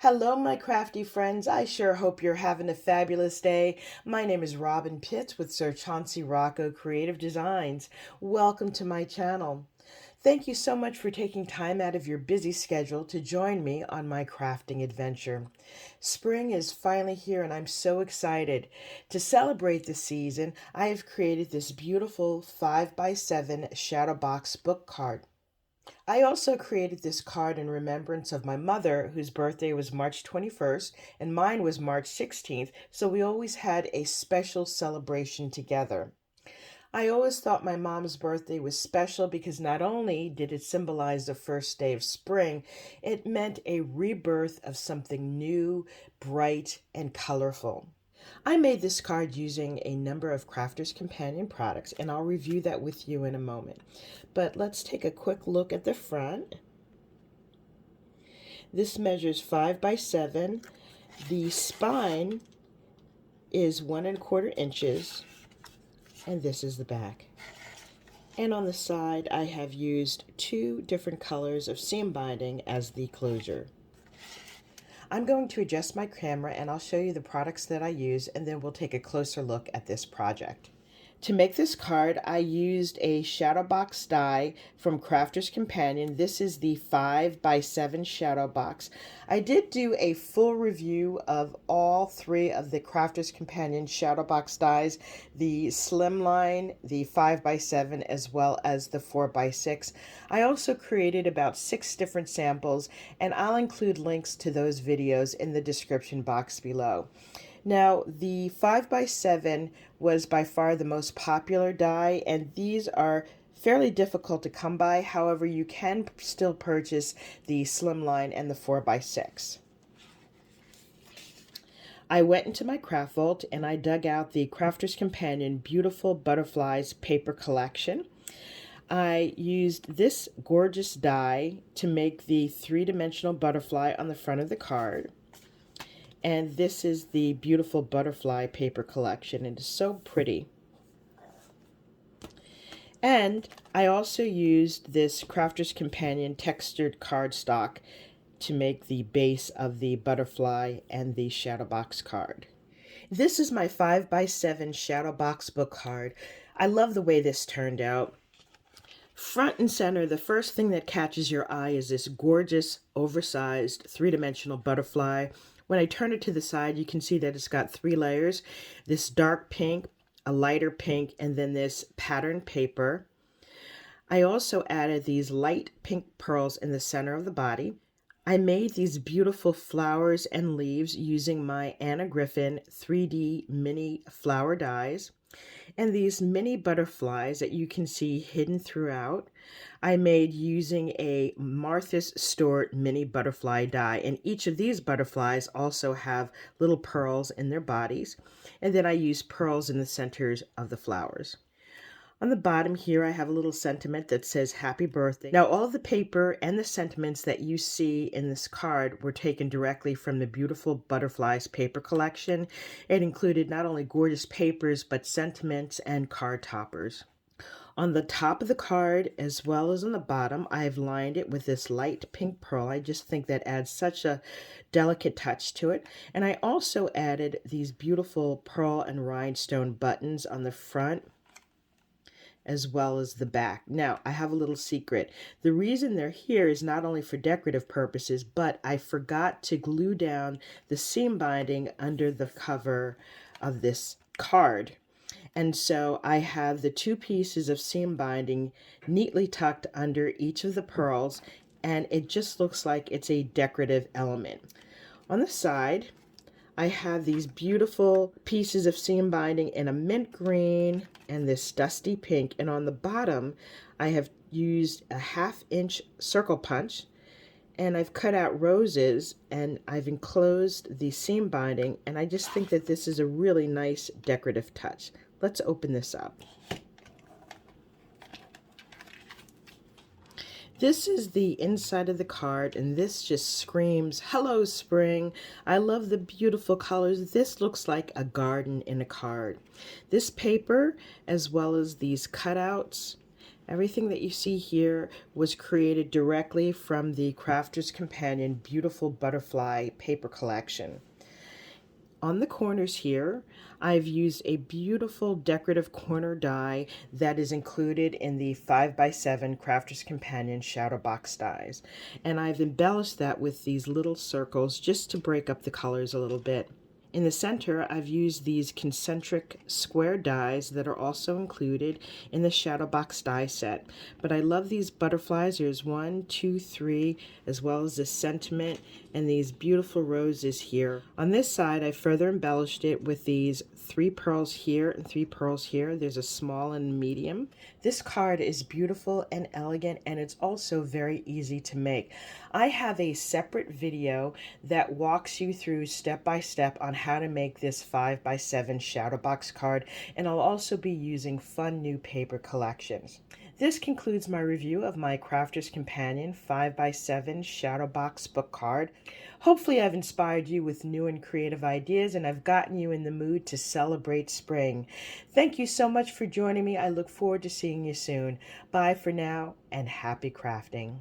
Hello, my crafty friends. I sure hope you're having a fabulous day. My name is Robyn Pitts with Sir Chauncey Rocco Creative Designs. Welcome to my channel. Thank you so much for taking time out of your busy schedule to join me on my crafting adventure. Spring is finally here and I'm so excited. To celebrate the season, I have created this beautiful 5x7 Shadowbox book card. I also created this card in remembrance of my mother, whose birthday was March 21st, and mine was March 16th, so we always had a special celebration together. I always thought my mom's birthday was special because not only did it symbolize the first day of spring, it meant a rebirth of something new, bright, and colorful. I made this card using a number of Crafter's Companion products, and I'll review that with you in a moment. But let's take a quick look at the front. This measures 5x7. The spine is 1¼ inches, and this is the back. And on the side, I have used 2 different colors of seam binding as the closure. I'm going to adjust my camera and I'll show you the products that I use, and then we'll take a closer look at this project. To make this card, I used a Shadowbox die from Crafter's Companion. This is the 5x7 Shadowbox. I did do a full review of all 3 of the Crafter's Companion Shadowbox dies, the Slimline, the 5x7, as well as the 4x6. I also created about 6 different samples, and I'll include links to those videos in the description box below. Now, the 5x7 was by far the most popular die, and these are fairly difficult to come by. However, you can still purchase the Slimline and the 4x6. I went into my craft vault and I dug out the Crafter's Companion Beautiful Butterflies paper collection. I used this gorgeous die to make the 3-dimensional butterfly on the front of the card. And this is the beautiful butterfly paper collection. It is so pretty. And I also used this Crafter's Companion textured cardstock to make the base of the butterfly and the Shadowbox card. This is my 5x7 Shadowbox book card. I love the way this turned out. Front and center, the first thing that catches your eye is this gorgeous, oversized, 3-dimensional butterfly. When I turn it to the side, you can see that it's got 3 layers. This dark pink, a lighter pink, and then this patterned paper. I also added these light pink pearls in the center of the body. I made these beautiful flowers and leaves using my Anna Griffin 3D mini flower dies. And these mini butterflies that you can see hidden throughout, I made using a Martha's Stewart mini butterfly die. And each of these butterflies also have little pearls in their bodies. And then I used pearls in the centers of the flowers. On the bottom here, I have a little sentiment that says happy birthday. Now, all the paper and the sentiments that you see in this card were taken directly from the Beautiful Butterflies paper collection. It included not only gorgeous papers, but sentiments and card toppers. On the top of the card, as well as on the bottom, I have lined it with this light pink pearl. I just think that adds such a delicate touch to it. And I also added these beautiful pearl and rhinestone buttons on the front, as well as the back. Now, I have a little secret. The reason they're here is not only for decorative purposes, but I forgot to glue down the seam binding under the cover of this card. And so I have the 2 pieces of seam binding neatly tucked under each of the pearls, and it just looks like it's a decorative element. On the side, I have these beautiful pieces of seam binding in a mint green and this dusty pink. And on the bottom, I have used a 1/2 inch circle punch, and I've cut out roses and I've enclosed the seam binding. And I just think that this is a really nice decorative touch. Let's open this up. This is the inside of the card, and this just screams, hello, spring. I love the beautiful colors. This looks like a garden in a card. This paper, as well as these cutouts, Everything that you see here was created directly from the Crafter's Companion Beautiful Butterfly paper collection. On the corners here, I've used a beautiful decorative corner die that is included in the 5x7 Crafter's Companion Shadowbox dies. And I've embellished that with these little circles just to break up the colors a little bit. In the center, I've used these concentric square dies that are also included in the Shadowbox die set. But I love these butterflies. There's 1, 2, 3, as well as this sentiment and these beautiful roses here. On this side, I further embellished it with these 3 pearls here and 3 pearls here. There's a small and medium. This card is beautiful and elegant, and it's also very easy to make. I have a separate video that walks you through step by step on how to make this 5x7 Shadowbox card, and I'll also be using fun new paper collections. This concludes my review of my Crafter's Companion 5x7 Shadowbox book card. Hopefully I've inspired you with new and creative ideas, and I've gotten you in the mood to celebrate spring. Thank you so much for joining me. I look forward to seeing you soon. Bye for now, and happy crafting.